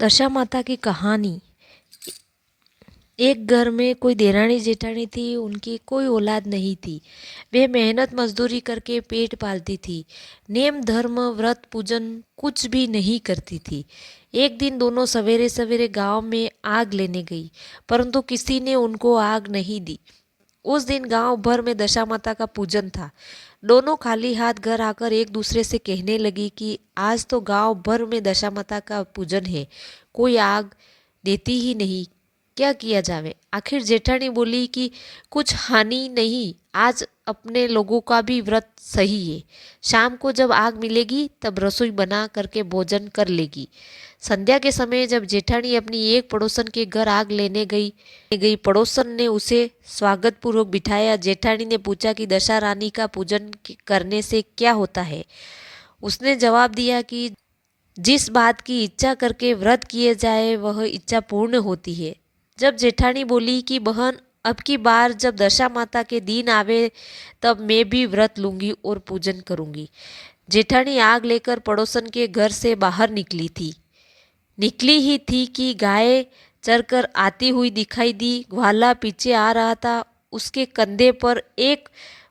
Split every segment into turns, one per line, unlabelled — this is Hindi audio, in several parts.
दशा माता की कहानी। एक घर में कोई देरानी जेठानी थी। उनकी कोई औलाद नहीं थी। वे मेहनत मजदूरी करके पेट पालती थी। नेम धर्म व्रत पूजन कुछ भी नहीं करती थी। एक दिन दोनों सवेरे सवेरे गांव में आग लेने गई, परंतु किसी ने उनको आग नहीं दी। उस दिन गांव भर में दशा माता का पूजन था। दोनों खाली हाथ घर आकर एक दूसरे से कहने लगी कि आज तो गांव भर में दशा माता का पूजन है, कोई आग देती ही नहीं, क्या किया जावे। आखिर जेठानी बोली कि कुछ हानि नहीं, आज अपने लोगों का भी व्रत सही है। शाम को जब आग मिलेगी तब रसोई बना करके भोजन कर लेगी। संध्या के समय जब जेठानी अपनी एक पड़ोसन के घर आग लेने गई, पड़ोसन ने उसे स्वागत पूर्वक बिठाया। जेठानी ने पूछा कि दशा रानी का पूजन करने से क्या होता है। उसने जवाब दिया कि जिस बात की इच्छा करके व्रत किए जाए वह इच्छा पूर्ण होती है। जब जेठानी बोली कि बहन, अब की बार जब दशा माता के दिन आवे तब मैं भी व्रत लूंगी और पूजन करूंगी। जेठानी आग लेकर पड़ोसन के घर से बाहर निकली ही थी कि गाय चरकर आती हुई दिखाई दी। ग्वाला पीछे आ रहा था। उसके कंधे पर एक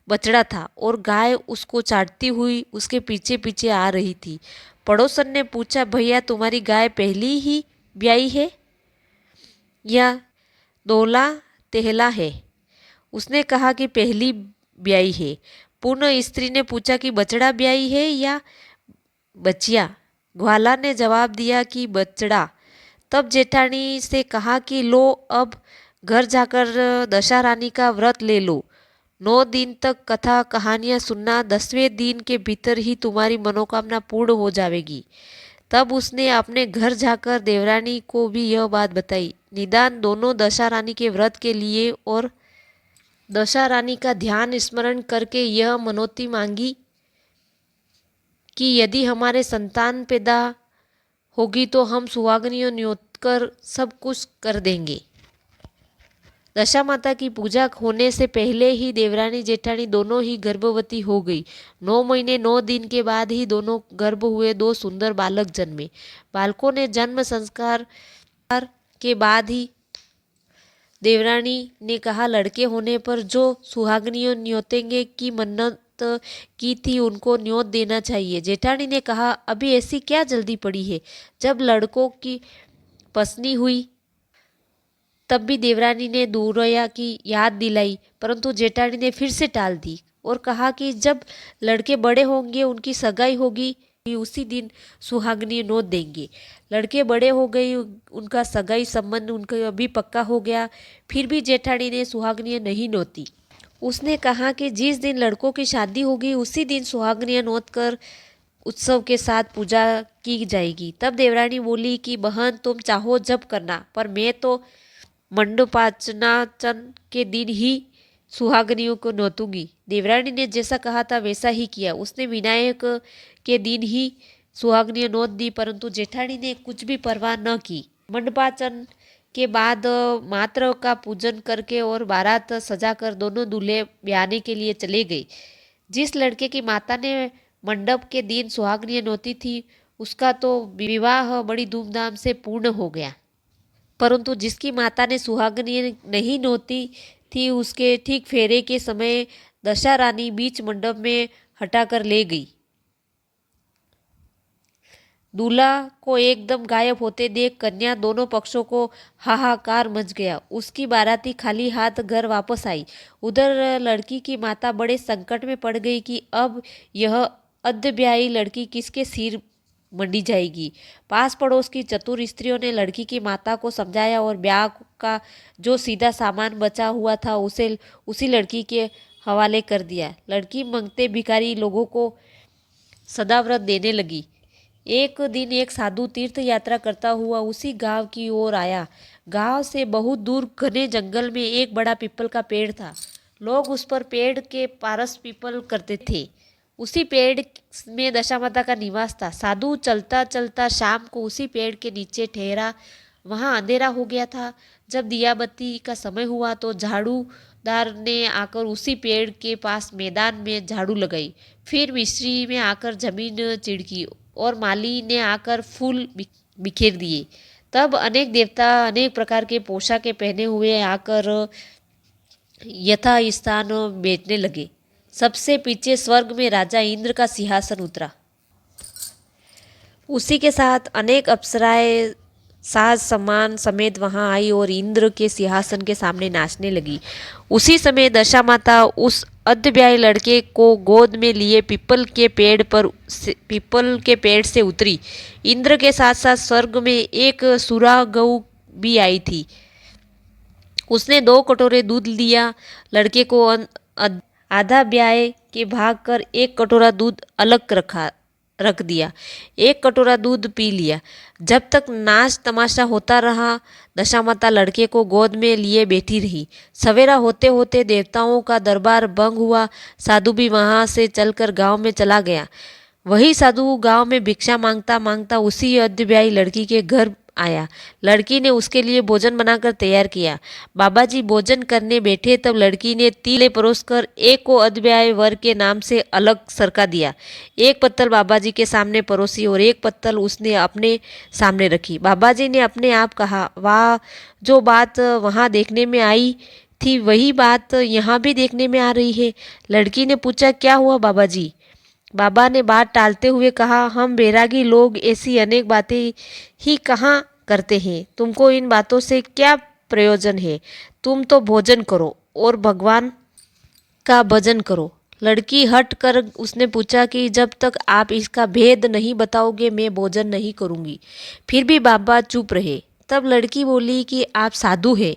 बछड़ा था और गाय उसको चाटती हुई उसके पीछे पीछे आ रही थी। पड़ोसन ने पूछा, भैया तुम्हारी गाय पहली ही ब्याई है या दोला तेहला है। उसने कहा कि पहली ब्याई है। पुनः स्त्री ने पूछा कि बछड़ा ब्याई है या बचिया। ग्वाला ने जवाब दिया कि बछड़ा। तब जेठानी से कहा कि लो, अब घर जाकर दशा रानी का व्रत ले लो। 9 दिन तक कथा कहानियां सुनना, 10वें दिन के भीतर ही तुम्हारी मनोकामना पूर्ण हो जाएगी। तब उसने अपने घर जाकर देवरानी को भी यह बात बताई। निदान दोनों दशा रानी के व्रत के लिए और दशा रानी का ध्यान स्मरण करके यह मनोती मांगी कि यदि हमारे संतान पैदा होगी तो हम सुहागनियों न्योत कर सब कुछ कर देंगे। दशा माता की पूजा होने से पहले ही देवरानी जेठानी दोनों ही गर्भवती हो गई। 9 महीने 9 दिन के बाद ही दोनों गर्भ हुए। 2 सुंदर बालक जन्मे। बालकों ने जन्म संस्कार के बाद ही देवरानी ने कहा, लड़के होने पर जो सुहागनियों न्योतेंगे की मन्नत की थी उनको न्योत देना चाहिए। जेठानी ने कहा, अभी ऐसी क्या जल्दी पड़ी है। जब लड़कों की पसनी हुई तब भी देवरानी ने दूरया की याद दिलाई, परंतु जेठानी ने फिर से टाल दी और कहा कि जब लड़के बड़े होंगे उनकी सगाई होगी, उसी दिन सुहागनी नोत देंगे। लड़के बड़े हो गए, उनका सगाई संबंध उनका अभी पक्का हो गया, फिर भी जेठानी ने सुहागनियां नहीं नोती। उसने कहा कि जिस दिन लड़कों की शादी होगी उसी दिन सुहागनियां नोत कर उत्सव के साथ पूजा की जाएगी। तब देवरानी बोली कि बहन, तुम चाहो जब करना, पर मैं तो मंडपाचनाचन के दिन ही सुहागनियों को नोतूंगी। देवरानी ने जैसा कहा था वैसा ही किया। उसने विनायक के दिन ही सुहागनियां नोत दी, परंतु जेठानी ने कुछ भी परवाह न की। मंडपाचन के बाद मात्र का पूजन करके और बारात सजाकर दोनों दूल्हे ब्याने के लिए चले गए। जिस लड़के की माता ने मंडप के दिन सुहागनियां नोती थी उसका तो विवाह बड़ी धूमधाम से पूर्ण हो गया, परंतु जिसकी माता ने सुहागनी नहीं नोती थी उसके ठीक फेरे के समय दशा रानी बीच मंडप में हटाकर ले गई। दूल्हा को एकदम गायब होते देख कन्या दोनों पक्षों को हाहाकार मच गया। उसकी बाराती खाली हाथ घर वापस आई। उधर लड़की की माता बड़े संकट में पड़ गई कि अब यह अद्यब्याही लड़की किसके सिर मंडी जाएगी। पास पड़ोस की चतुर स्त्रियों ने लड़की की माता को समझाया और ब्याह का जो सीधा सामान बचा हुआ था उसे उसी लड़की के हवाले कर दिया। लड़की मंगते भिखारी लोगों को सदाव्रत देने लगी। एक दिन एक साधु तीर्थ यात्रा करता हुआ उसी गांव की ओर आया। गांव से बहुत दूर घने जंगल में एक बड़ा पीपल का पेड़ था। लोग उस पर पेड़ के पारस पीपल करते थे। उसी पेड़ में दशा माता का निवास था। साधु चलता चलता शाम को उसी पेड़ के नीचे ठहरा। वहां अंधेरा हो गया था। जब दिया बत्ती का समय हुआ तो झाड़ूदार ने आकर उसी पेड़ के पास मैदान में झाड़ू लगाई। फिर मिस्त्री में आकर जमीन चिड़की और माली ने आकर फूल बिखेर दिए। तब अनेक देवता अनेक प्रकार के पोशाकें पहने हुए आकर यथा स्थान बैठने लगे। सबसे पीछे स्वर्ग में राजा इंद्र का सिंहासन उतरा। उसी के साथ अनेक अप्सराएं साज सम्मान समेत वहां आई और इंद्र के सिंहासन के सामने नाचने लगी। उसी समय दशा माता उस अधब्याई लड़के को गोद में लिए पीपल के पेड़ से उतरी। इंद्र के साथ साथ स्वर्ग में एक सुरा गऊ भी आई थी। उसने 2 कटोरे दूध लिया। लड़के को आधा ब्याह के भाग कर 1 कटोरा दूध अलग रख दिया। 1 कटोरा दूध पी लिया। जब तक नाच तमाशा होता रहा, दशामाता लड़के को गोद में लिए बैठी रही। सवेरा होते होते देवताओं का दरबार भंग हुआ। साधु भी वहां से चलकर गांव में चला गया। वही साधु गांव में भिक्षा मांगता मांगता उसी अधब्याई लड़की के घर आया। लड़की ने उसके लिए भोजन बनाकर तैयार किया। बाबा जी भोजन करने बैठे तब लड़की ने तीले परोसकर एक को अधब्याए वर के नाम से अलग सरका दिया। 1 पत्तल बाबा जी के सामने परोसी और 1 पत्तल उसने अपने सामने रखी। बाबा जी ने अपने आप कहा, वाह, जो बात वहां देखने में आई थी वही बात यहाँ भी देखने में आ रही है। लड़की ने पूछा, क्या हुआ बाबा जी? बाबा ने बात टालते हुए कहा, हम बैरागी लोग ऐसी अनेक बातें ही कहाँ करते हैं। तुमको इन बातों से क्या प्रयोजन है? तुम तो भोजन करो और भगवान का भजन करो। लड़की हट कर उसने पूछा कि जब तक आप इसका भेद नहीं बताओगे मैं भोजन नहीं करूँगी। फिर भी बाबा चुप रहे। तब लड़की बोली कि आप साधु हैं,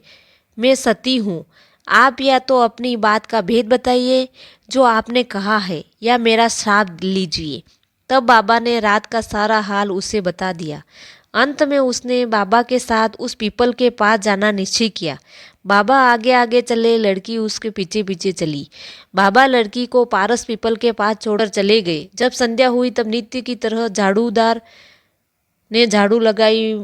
मैं सती हूँ। आप या तो अपनी बात का भेद बताइए जो आपने कहा है, या मेरा श्राप लीजिए। तब बाबा ने रात का सारा हाल उसे बता दिया। अंत में उसने बाबा के साथ उस पीपल के पास जाना निश्चय किया। बाबा आगे आगे चले, लड़की उसके पीछे पीछे चली। बाबा लड़की को पारस पीपल के पास छोड़कर चले गए। जब संध्या हुई तब नित्य की तरह झाड़ूदार ने झाड़ू लगाई,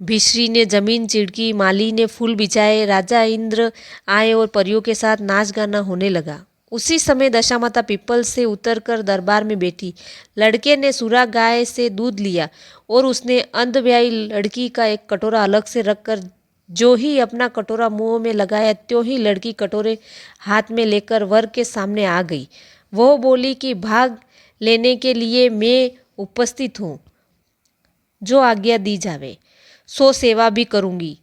भिश्री ने जमीन चिड़की, माली ने फूल बिछाए। राजा इंद्र आए और परियों के साथ नाच गाना होने लगा। उसी समय दशामाता पीपल से उतरकर दरबार में बैठी। लड़के ने सुरा गाय से दूध लिया और उसने अंधब्याई लड़की का 1 कटोरा अलग से रखकर जो ही अपना कटोरा मुंह में लगाया त्यों ही लड़की कटोरे हाथ में लेकर वर के सामने आ गई। वह बोली कि भाग लेने के लिए मैं उपस्थित हूँ, जो आज्ञा दी जावे सो सेवा भी करूँगी।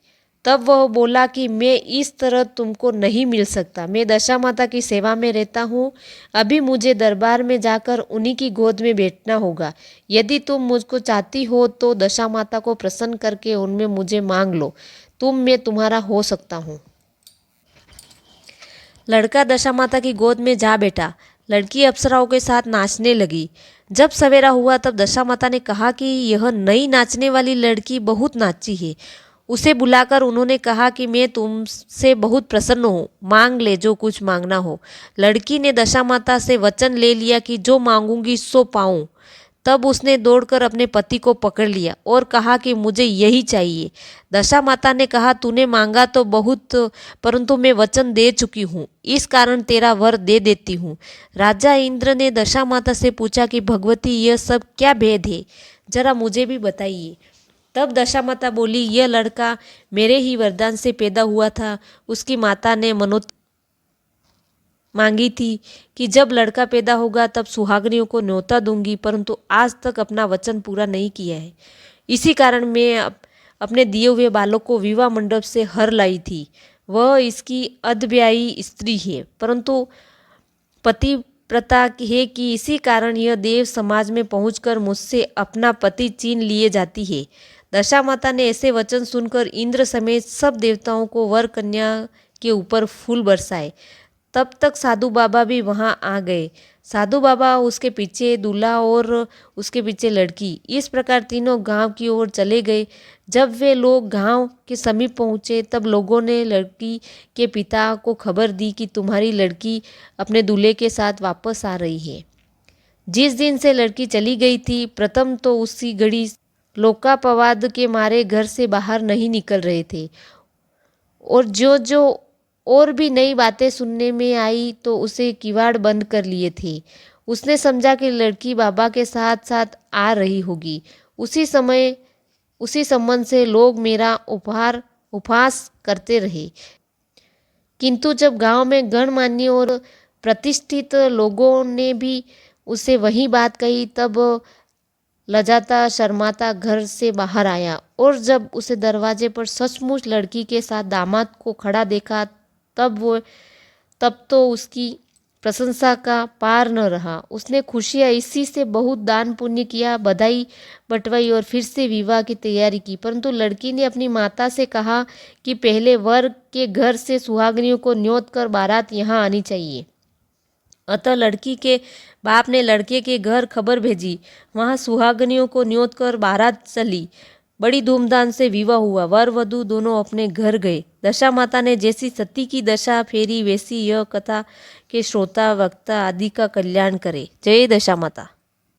तब वह बोला कि मैं इस तरह तुमको नहीं मिल सकता। मैं दशा माता की सेवा में रहता हूँ। अभी मुझे दरबार में जाकर उन्हीं की गोद में बैठना होगा। यदि तुम मुझको चाहती हो तो दशा माता को प्रसन्न करके उनमें मुझे मांग लो। मैं तुम्हारा हो सकता हूँ। लड़का दशा माता की गोद में जा बैठा। लड़की अप्सराओं के साथ नाचने लगी। जब सवेरा हुआ तब दशा माता ने कहा कि यह नई नाचने वाली लड़की बहुत नाची है। उसे बुलाकर उन्होंने कहा कि मैं तुमसे बहुत प्रसन्न हूँ, मांग ले जो कुछ मांगना हो। लड़की ने दशा माता से वचन ले लिया कि जो मांगूंगी सो पाऊँ। तब उसने दौड़कर अपने पति को पकड़ लिया और कहा कि मुझे यही चाहिए। दशा माता ने कहा, तूने मांगा तो बहुत, परंतु मैं वचन दे चुकी हूँ, इस कारण तेरा वर दे देती हूँ। राजा इंद्र ने दशा माता से पूछा कि भगवती यह सब क्या भेद है, जरा मुझे भी बताइए। तब दशा माता बोली, यह लड़का मेरे ही वरदान से पैदा हुआ था। उसकी माता ने मनोत मांगी थी कि जब लड़का पैदा होगा तब सुहागनियों को न्योता दूंगी, परंतु आज तक अपना वचन पूरा नहीं किया है। इसी कारण मैं अपने दिए हुए बालक को विवाह मंडप से हर लाई थी। वह इसकी अधब्याई स्त्री है, परंतु पतिव्रता है कि इसी कारण यह देव समाज में पहुंचकर मुझसे अपना पति छीन लिए जाती है। दशा माता ने ऐसे वचन सुनकर इंद्र समेत सब देवताओं को वर कन्या के ऊपर फूल बरसाए। तब तक साधु बाबा भी वहां आ गए। साधु बाबा, उसके पीछे दूल्हा और उसके पीछे लड़की, इस प्रकार तीनों गांव की ओर चले गए। जब वे लोग गांव के समीप पहुंचे तब लोगों ने लड़की के पिता को खबर दी कि तुम्हारी लड़की अपने दूल्हे के साथ वापस आ रही है। जिस दिन से लड़की चली गई थी, प्रथम तो उसी घड़ी लोकापवाद के मारे घर से बाहर नहीं निकल रहे थे, और जो जो और भी नई बातें सुनने में आई तो उसे किवाड़ बंद कर लिए थे। उसने समझा कि लड़की बाबा के साथ साथ आ रही होगी। उसी समय उसी संबंध से लोग मेरा उपहास करते रहे। किंतु जब गांव में गणमान्य और प्रतिष्ठित लोगों ने भी उसे वही बात कही, तब लजाता शर्माता घर से बाहर आया, और जब उसे दरवाजे पर सचमुच लड़की के साथ दामाद को खड़ा देखा, तब तो उसकी प्रशंसा का पार न रहा। उसने खुशियाँ इसी से बहुत दान पुण्य किया, बधाई बटवाई और फिर से विवाह की तैयारी की। परंतु लड़की ने अपनी माता से कहा कि पहले वर के घर से सुहागनियों को न्योत कर बारात यहाँ आनी चाहिए। अतः लड़की के बाप ने लड़के के घर खबर भेजी। वहाँ सुहागनियों को न्योत कर बारात चली। बड़ी धूमधाम से विवाह हुआ। वर वधू दोनों अपने घर गए। दशा माता ने जैसी सती की दशा फेरी, वैसी यह कथा के श्रोता वक्ता आदि का कल्याण करे। जय दशा माता।